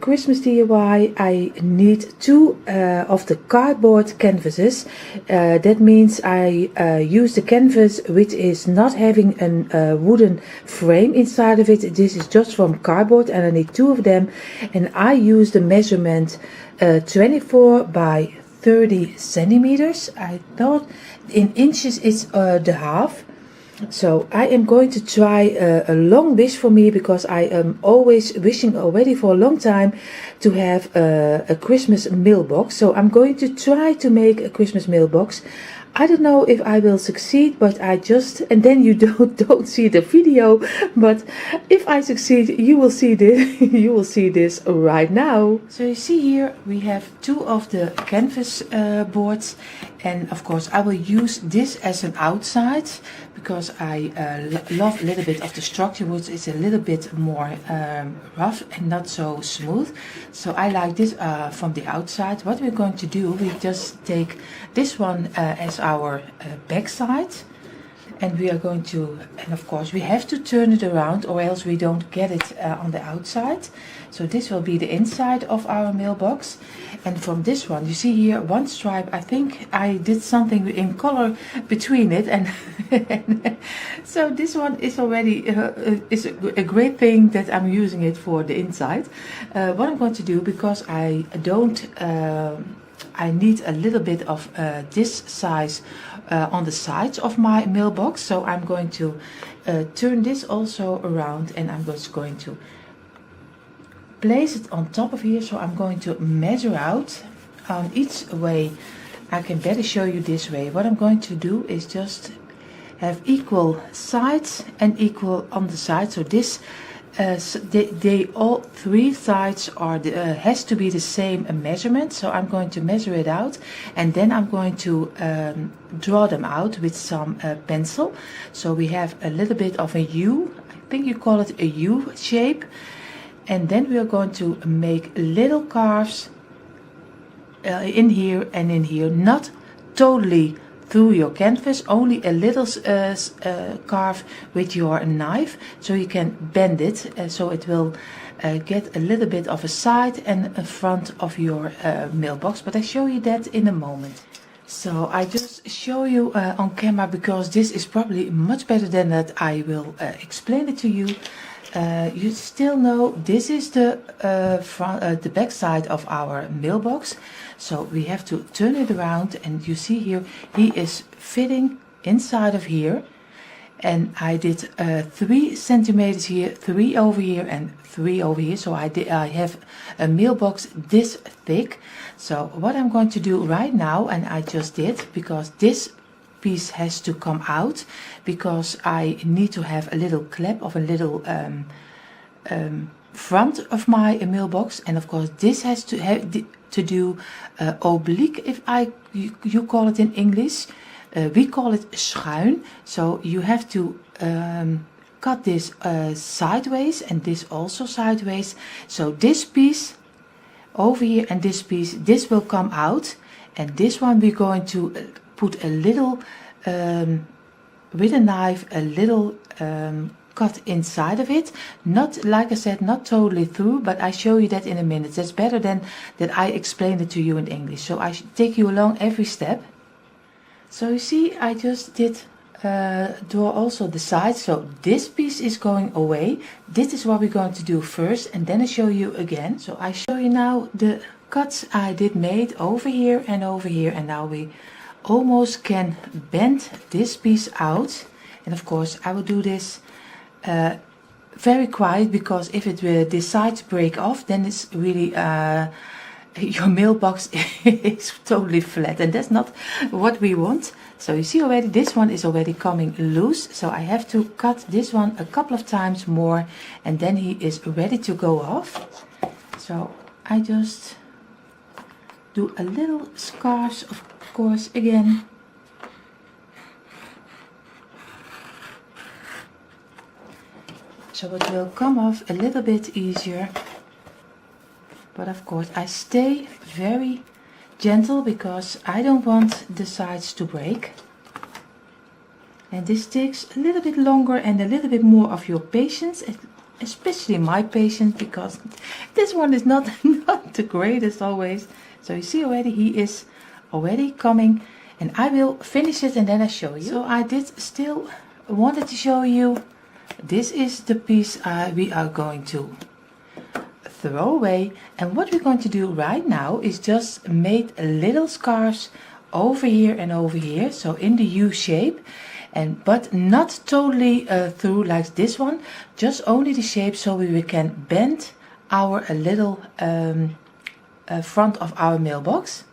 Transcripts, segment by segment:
Christmas DIY, I need two of the cardboard canvases. That means I use the canvas which is not having a wooden frame inside of it. This is just from cardboard, and I need two of them. And I use the measurement 24 by 30 centimeters. I thought in inches it's the half. So I am going to try a long wish for me, because I am always wishing already for a long time to have a Christmas mailbox. So I'm going to try to make a Christmas mailbox. I don't know if I will succeed, but I just, and then you don't see the video, but if I succeed, you will see this. You will see this right now. So you see here we have two of the canvas boards, and of course I will use this as an outside, because I love a little bit of the structure wood. It's a little bit more rough and not so smooth, so I like this from the outside. What we're going to do, we just take this one as our back side, and we are going to, and of course we have to turn it around or else we don't get it on the outside. So this will be the inside of our mailbox. And from this one, you see here one stripe. I think I did something in color between it, and so this one is already is a great thing that I'm using it for the inside. What I'm going to do, because I don't I need a little bit of this size on the sides of my mailbox, so I'm going to turn this also around, and I'm just going to place it on top of here. So I'm going to measure out on each way. I can better show you this way. What I'm going to do is just have equal sides and equal on the side. So this they all three sides are has to be the same measurement. So I'm going to measure it out, and then I'm going to draw them out with some pencil. So we have a little bit of a U. I think you call it a U shape. And then we are going to make little carves in here and in here, not totally through your canvas, only a little carve with your knife, so you can bend it, so it will get a little bit of a side and a front of your mailbox. But I show you that in a moment. So I just show you on camera, because this is probably much better than that I will explain it to you. You still know this is the front, the back side of our mailbox. So we have to turn it around, and you see here he is fitting inside of here. And I did 3 centimeters here, 3 over here, and 3 over here. So I have a mailbox this thick. So what I'm going to do right now, and I just did, because this piece has to come out, because I need to have a little clap of a little front of my mailbox, and of course this has to have to do oblique, if you call it in English. We call it schuin. So you have to cut this sideways, and this also sideways. So this piece over here and this piece, this will come out, and this one we're going to put a little with a knife, a little cut inside of it. Not, like I said, not totally through, but I show you that in a minute. That's better than that I explain it to you in English. So I take you along every step. So you see, I just did draw also the sides. So this piece is going away. This is what we're going to do first, and then I show you again. So I show you now the cuts I did made over here and over here, and now we almost can bend this piece out. And of course I will do this very quiet, because if it will decide to break off, then it's really your mailbox is totally flat, and that's not what we want. So you see already this one is already coming loose, so I have to cut this one a couple of times more, and then he is ready to go off. So I just do a little scarves, of course, again. So it will come off a little bit easier. But of course I stay very gentle, because I don't want the sides to break. And this takes a little bit longer and a little bit more of your patience, especially my patience, because this one is not the greatest always. So you see already he is already coming, and I will finish it and then I show you. So I did still wanted to show you, this is the piece we are going to throw away, and what we're going to do right now is just make little scarves over here and over here, so in the U shape, and but not totally through like this one, just only the shape, so we can bend our little front of our mailbox.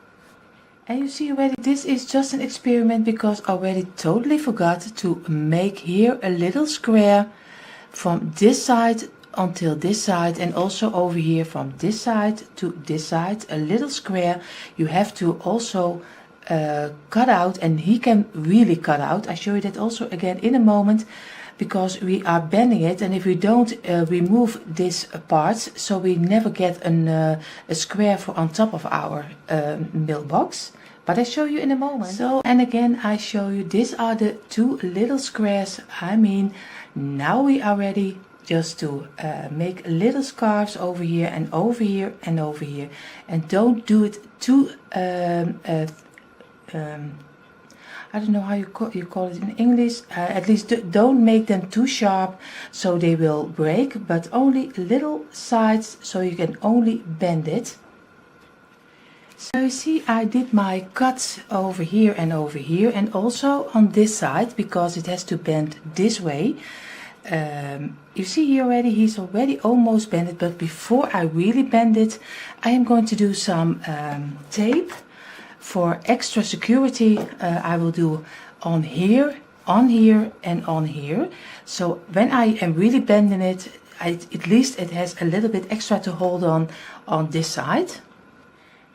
And you see already this is just an experiment, because I already totally forgot to make here a little square from this side until this side, and also over here from this side to this side, a little square. You have to also cut out, and he can really cut out. I show you that also again in a moment, because we are bending it, and if we don't remove this parts, so we never get a square for on top of our mailbox. But I show you in a moment. So, and again I show you, these are the two little squares. I mean, now we are ready just to make little scarves over here and over here and over here, and don't do it too I don't know how you call it in English. At least don't make them too sharp, so they will break, but only little sides, so you can only bend it. So you see I did my cuts over here, and also on this side, because it has to bend this way. You see here already, he's already almost bended, but before I really bend it, I am going to do some tape for extra security. I will do on here, and on here. So when I am really bending it, at least it has a little bit extra to hold on this side.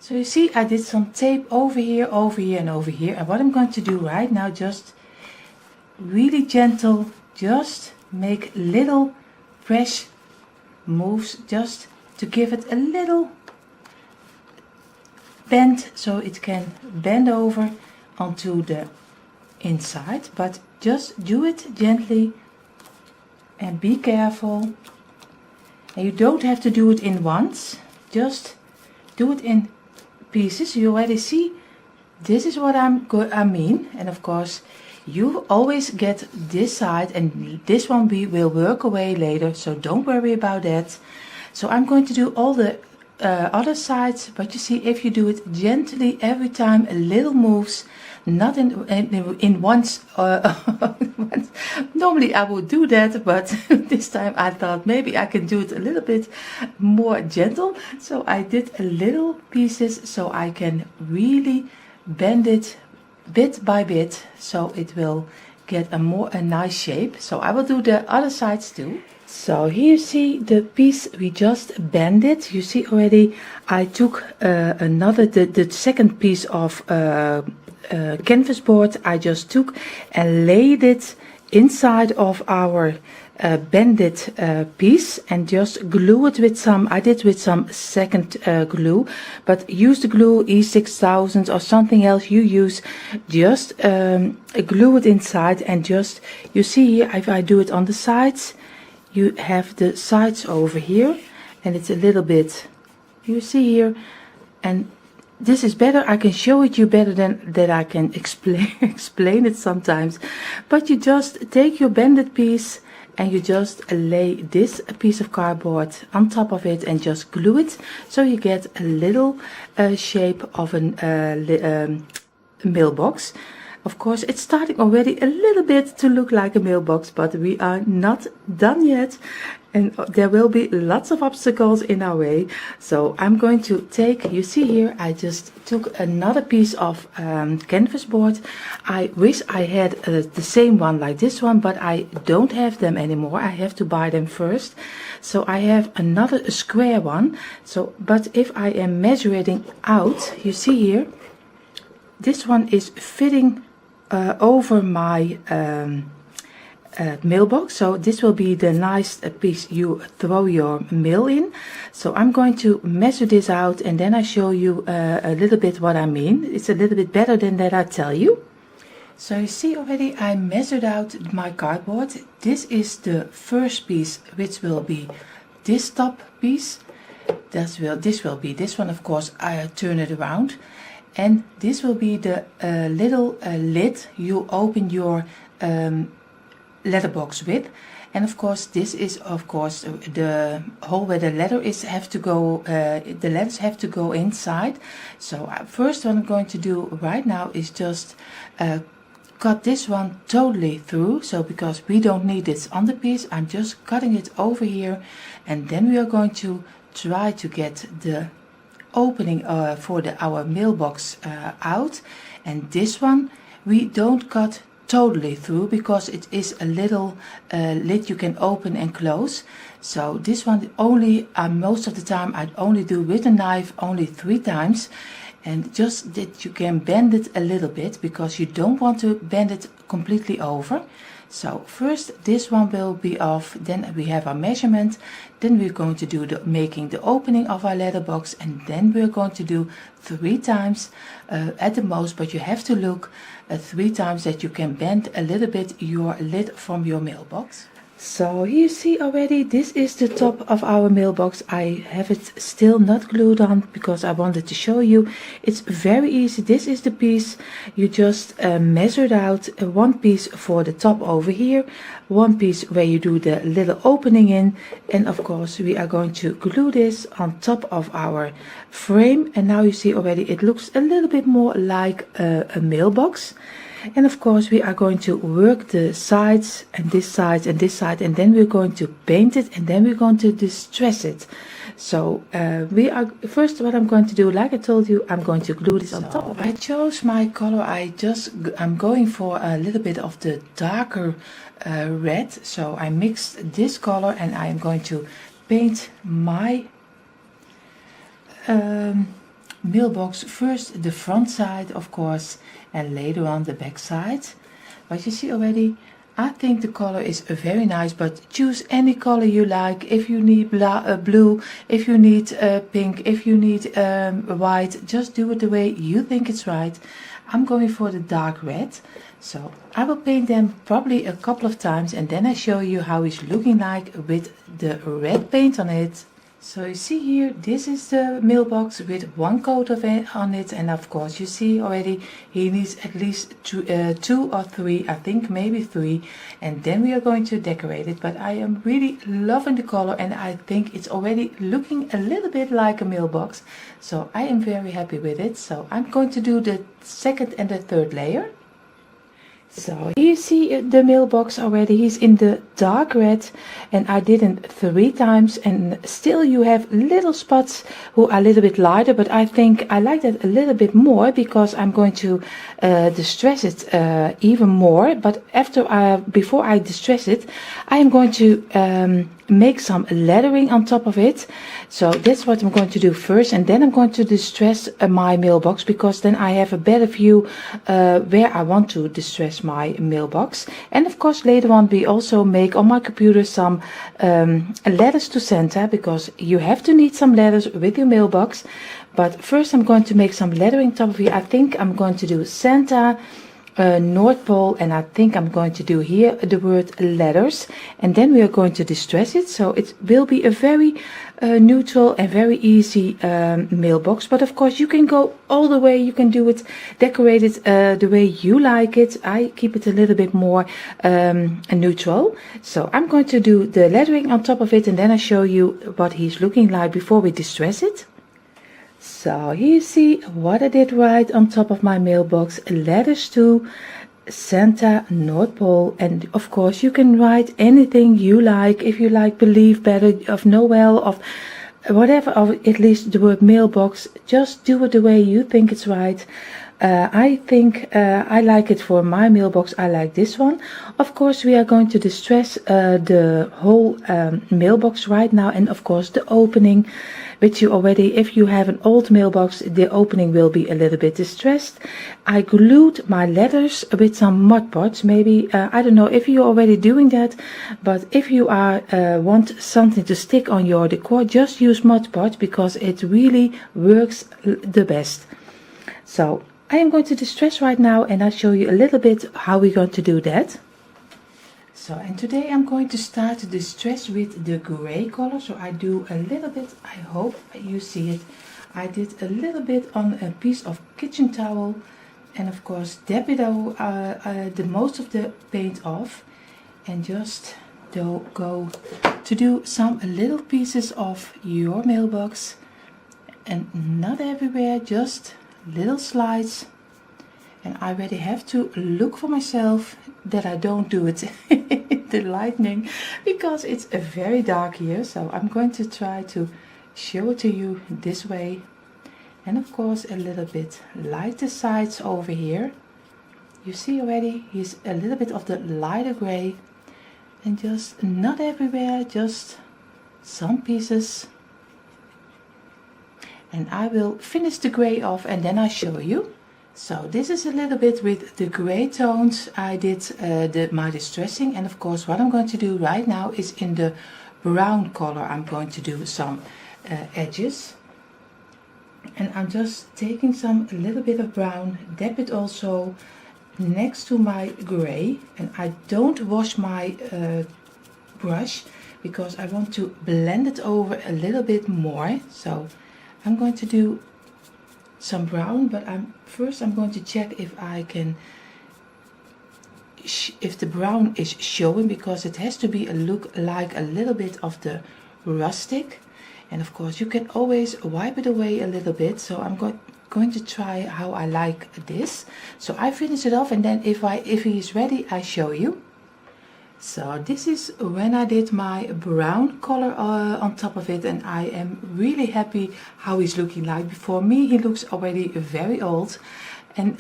So you see I did some tape over here, and over here. And what I'm going to do right now, just really gentle, just make little press moves, just to give it a little bend, so it can bend over onto the inside. But just do it gently and be careful. And you don't have to do it in once, just do it in pieces. You already see this is what I mean. And of course you always get this side, and this one we will work away later, so don't worry about that. So I'm going to do all the other sides, but you see, if you do it gently every time, a little moves, not in once. Normally I would do that, but this time I thought maybe I can do it a little bit more gentle. So I did a little pieces, so I can really bend it bit by bit, so it will get a nice shape. So I will do the other sides too. So here you see the piece we just bended. You see already I took the second piece of canvas board. I just took and laid it inside of our bended piece, and just glue it with some, I did with some second glue, but use the glue E6000 or something else you use. Just glue it inside, and just, you see here, if I do it on the sides, you have the sides over here, and it's a little bit, you see here, and this is better. I can show it you better than that I can explain it sometimes. But you just take your bended piece and you just lay this piece of cardboard on top of it and just glue it, so you get a little shape of a mailbox. Of course, it's starting already a little bit to look like a mailbox, but we are not done yet, and there will be lots of obstacles in our way. So I'm going to take, you see here, I just took another piece of canvas board. I wish I had the same one like this one, but I don't have them anymore. I have to buy them first. So I have another square one. So, but if I am measuring out, you see here, this one is fitting over my mailbox, so this will be the nice piece you throw your mail in. So I'm going to measure this out, and then I show you a little bit what I mean. It's a little bit better than that I tell you. So you see already I measured out my cardboard. This is the first piece, which will be this top piece. This will be this one, of course. I turn it around, and this will be the little lid you open your letterbox with. And of course this is of course the hole where the letter is have to go, the letters have to go inside. So first what I'm going to do right now is just cut this one totally through. So because we don't need this on the piece, I'm just cutting it over here, and then we are going to try to get the opening for our mailbox out. And this one we don't cut totally through because it is a little lid you can open and close. So this one only most of the time I only do with a knife only 3 times, and just that you can bend it a little bit because you don't want to bend it completely over. So first this one will be off, then we have our measurement, then we're going to do making the opening of our letterbox, and then we're going to do 3 times at the most, but you have to look 3 times that you can bend a little bit your lid from your mailbox. So here you see already this is the top of our mailbox. I have it still not glued on because I wanted to show you. It's very easy. This is the piece you just measured out, 1 piece for the top over here, 1 piece where you do the little opening in, and of course we are going to glue this on top of our frame. And now you see already it looks a little bit more like a mailbox. And of course we are going to work the sides and this side and this side, and then we're going to paint it, and then we're going to distress it. So we are first, what I'm going to do, like I told you, I'm going to glue this on top of it. I chose my color, I'm going for a little bit of the darker red. So I mixed this color and I am going to paint my mailbox first the front side, of course, and later on the back side. But you see already, I think the color is very nice, but choose any color you like. If you need blue, if you need pink, if you need white, just do it the way you think it's right. I'm going for the dark red, so I will paint them probably a couple of times, and then I show you how it's looking like with the red paint on it. So you see here, this is the mailbox with 1 coat of it on it, and of course you see already he needs at least 2 or 3, I think maybe 3, and then we are going to decorate it. But I am really loving the color, and I think it's already looking a little bit like a mailbox, so I am very happy with it. So I'm going to do the second and the third layer. So here you see the mailbox already. He's in the dark red, and I did it 3 times, and still you have little spots who are a little bit lighter, but I think I like that a little bit more because I'm going to distress it even more. But before I distress it, I am going to make some lettering on top of it. So that's what I'm going to do first, and then I'm going to distress my mailbox, because then I have a better view where I want to distress my mailbox. And of course later on we also make on my computer some letters to Santa, because you have to need some letters with your mailbox. But first I'm going to make some lettering top of here. I think I'm going to do Santa, North Pole, and I think I'm going to do here the word letters, and then we are going to distress it. So it will be a very neutral and very easy mailbox. But of course you can go all the way, you can do it, decorate it the way you like it. I keep it a little bit more neutral. So I'm going to do the lettering on top of it, and then I show you what he's looking like before we distress it. So here you see what I did right on top of my mailbox. Letters to Santa, North Pole, and of course you can write anything you like. If you like Believe Better, of Noel, of whatever, of at least the word mailbox, just do it the way you think it's right. I think I like it for my mailbox. I like this one. Of course we are going to distress the whole mailbox right now, and of course the opening, which you already, if you have an old mailbox, the opening will be a little bit distressed. I glued my letters with some Mod Podge. Maybe I don't know if you're already doing that, but if you want something to stick on your decor, just use Mod Podge, because it really works the best. So I am going to distress right now, and I'll show you a little bit how we're going to do that. So, and today I'm going to start to distress with the gray color. So I do a little bit, I hope you see it. I did a little bit on a piece of kitchen towel, and of course dab it the most of the paint off, and just go to do some little pieces of your mailbox, and not everywhere, just little slides. And I already have to look for myself that I don't do it in the lightning, because it's very dark here. So I'm going to try to show it to you this way. And of course a little bit light the sides over here. You see already, here's a little bit of the lighter gray. And just not everywhere, just some pieces. And I will finish the gray off and then I'll show you. So this is a little bit with the gray tones. I did my distressing, and of course what I'm going to do right now is in the brown color. I'm going to do some edges, and I'm just taking a little bit of brown, dab it also next to my gray, and I don't wash my brush because I want to blend it over a little bit more. So I'm going to do some brown, but first I'm going to check if I can if the brown is showing, because it has to be look like a little bit of the rustic. And of course you can always wipe it away a little bit. So I'm going to try how I like this. So I finish it off, and then if he is ready, I show you. So this is when I did my brown color on top of it, and I am really happy how he's looking like. For me, he looks already very old, and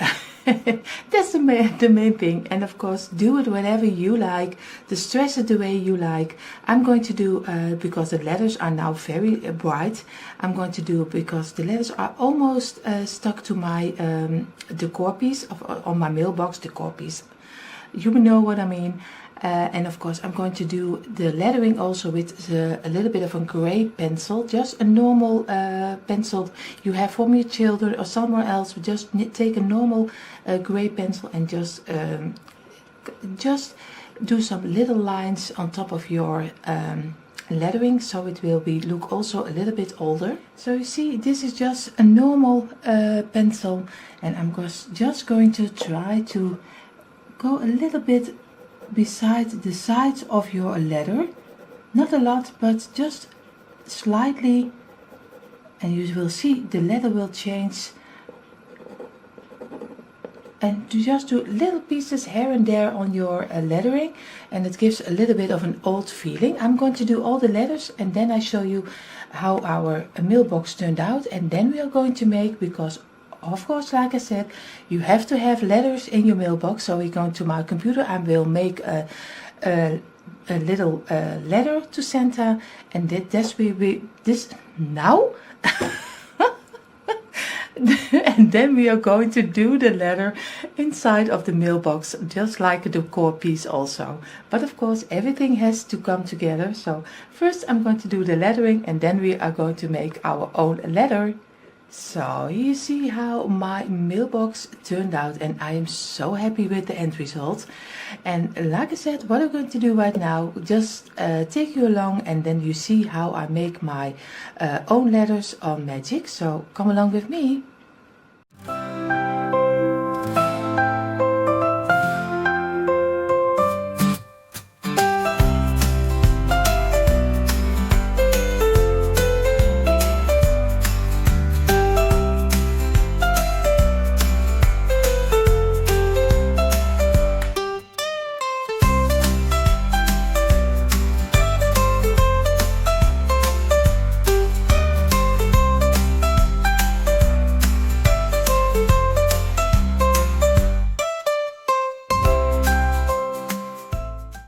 that's the main thing. And of course, do it whenever you like, distress it the way you like. I'm going to do, because the letters are now very bright, I'm going to do, because the letters are almost stuck to my decor piece, on my mailbox decor piece. You know what I mean. And of course I'm going to do the lettering also with a little bit of a gray pencil, just a normal pencil you have from your children or somewhere else. Just take a normal gray pencil and just do some little lines on top of your lettering, so it will look also a little bit older. So you see, this is just a normal pencil, and I'm just going to try to go a little bit beside the sides of your letter, not a lot, but just slightly, and you will see the letter will change. And to just do little pieces here and there on your lettering, and it gives a little bit of an old feeling. I'm going to do all the letters, and then I show you how our mailbox turned out, and then we are going to make, because of course, like I said, you have to have letters in your mailbox. So we're going to my computer and we'll make a little letter to Santa, and this now. And then we are going to do the letter inside of the mailbox, just like a decor piece also. But of course, everything has to come together. So first I'm going to do the lettering, and then we are going to make our own letter. So you see how my mailbox turned out, and I am so happy with the end result. And like I said, what I'm going to do right now, just take you along, and then you see how I make my own letters on Magic. So come along with me.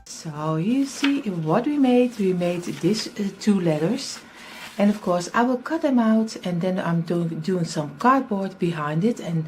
So you see what we made these two letters, and of course I will cut them out, and then I'm doing some cardboard behind it, and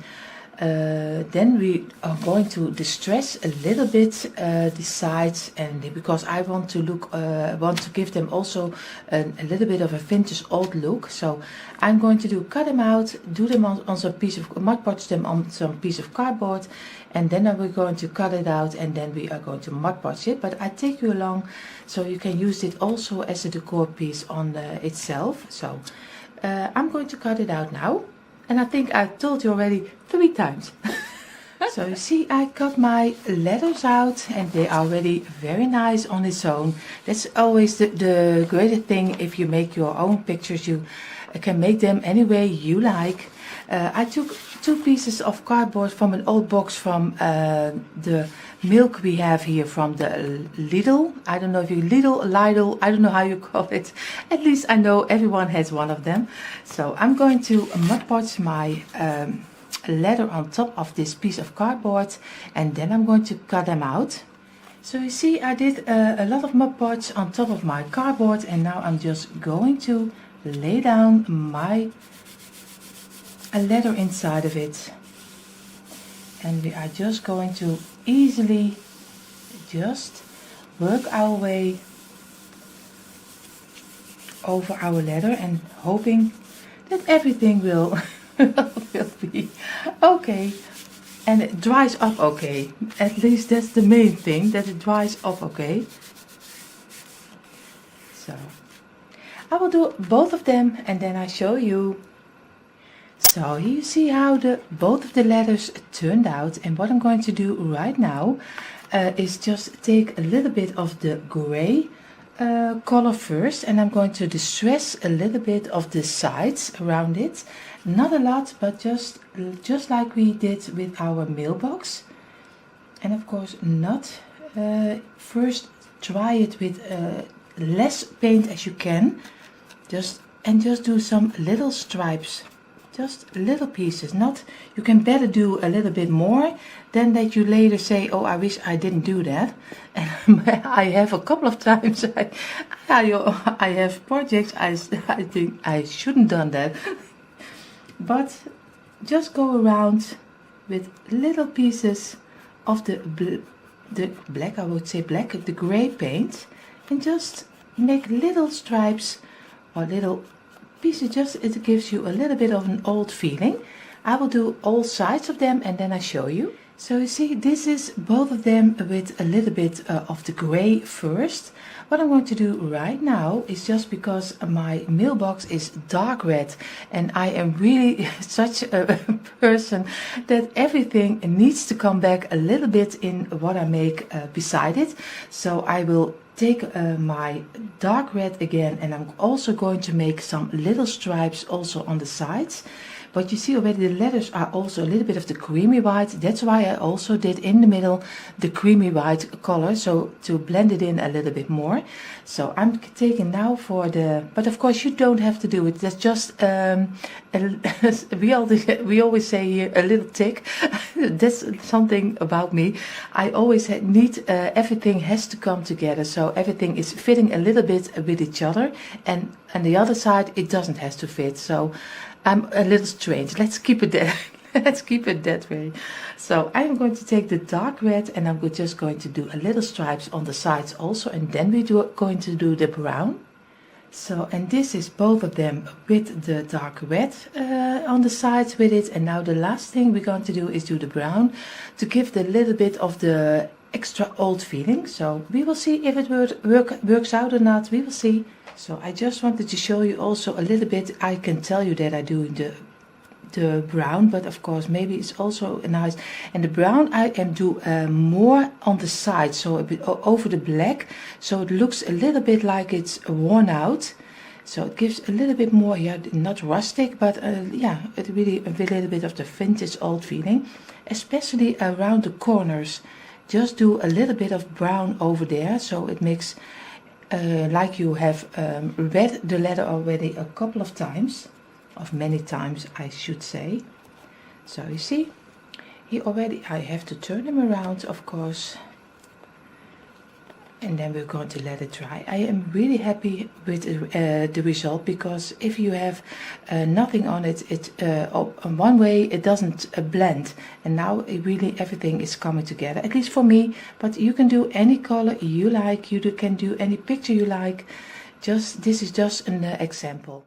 Then we are going to distress a little bit the sides, and because I want to give them also a little bit of a vintage old look. So I'm going to cut them out, do them on some piece of Mod Podge them on some piece of cardboard, and then we're going to cut it out, and then we are going to Mod Podge it. But I take you along so you can use it also as a decor piece on itself. So I'm going to cut it out now. And I think I told you already 3 times. So you see, I cut my letters out, and they are already very nice on its own. That's always the greatest thing. If you make your own pictures, you can make them any way you like. I took 2 pieces of cardboard from an old box from the milk we have here from the Lidl. I don't know if you Lidl, I don't know how you call it. At least I know everyone has one of them. So I'm going to Mod Podge my letter on top of this piece of cardboard, and then I'm going to cut them out. So you see, I did a lot of Mod Podge on top of my cardboard, and now I'm just going to lay down a letter inside of it, and we are just going to easily just work our way over our letter, and hoping that everything will be okay and it dries up okay. At least that's the main thing, that it dries up okay. So I will do both of them, and then I show you. So here you see how both of the letters turned out, and what I'm going to do right now is just take a little bit of the gray color first, and I'm going to distress a little bit of the sides around it. Not a lot, but just like we did with our mailbox. And of course not first try it with less paint as you can, just do some little stripes. Just little pieces. Not, you can better do a little bit more than that you later say, oh, I wish I didn't do that. And I have a couple of times I have projects I think I shouldn't done that. But just go around with little pieces of the black, I would say black, the gray paint, and just make little stripes or little pieces. Just, it gives you a little bit of an old feeling. I will do all sides of them, and then I show you. So you see, this is both of them with a little bit of the gray first. What I'm going to do right now is, just because my mailbox is dark red, and I am really such a person that everything needs to come back a little bit in what I make beside it. So I will take my dark red again, and I'm also going to make some little stripes also on the sides. But you see already the letters are also a little bit of the creamy white. That's why I also did in the middle the creamy white color, so to blend it in a little bit more. So I'm taking now for the, but of course you don't have to do it. That's just we always say here a little tick. That's something about me. I always need everything has to come together, so everything is fitting a little bit with each other, and the other side it doesn't have to fit. So I'm a little strange. Let's keep it there. Let's keep it that way. So I'm going to take the dark red, and I'm just going to do a little stripes on the sides also, and then we're going to do the brown. So, and this is both of them with the dark red on the sides with it. And now the last thing we're going to do is do the brown to give the little bit of the extra old feeling. So we will see if it works out or not. We will see. So I just wanted to show you also a little bit. I can tell you that I do the brown, but of course maybe it's also nice. And the brown I can do more on the side, so a bit over the black, so it looks a little bit like it's worn out. So it gives a little bit more, yeah, not rustic, but yeah, it really a little bit of the vintage old feeling, especially around the corners. Just do a little bit of brown over there, so it makes like you have read the letter already a couple of times, of many times I should say. So you see, here already I have to turn them around, of course. and then we're going to let it dry. I am really happy with the result, because if you have nothing on it, on one way it doesn't blend, and now really everything is coming together, at least for me. But you can do any color you like, you can do any picture you like. This is just an example.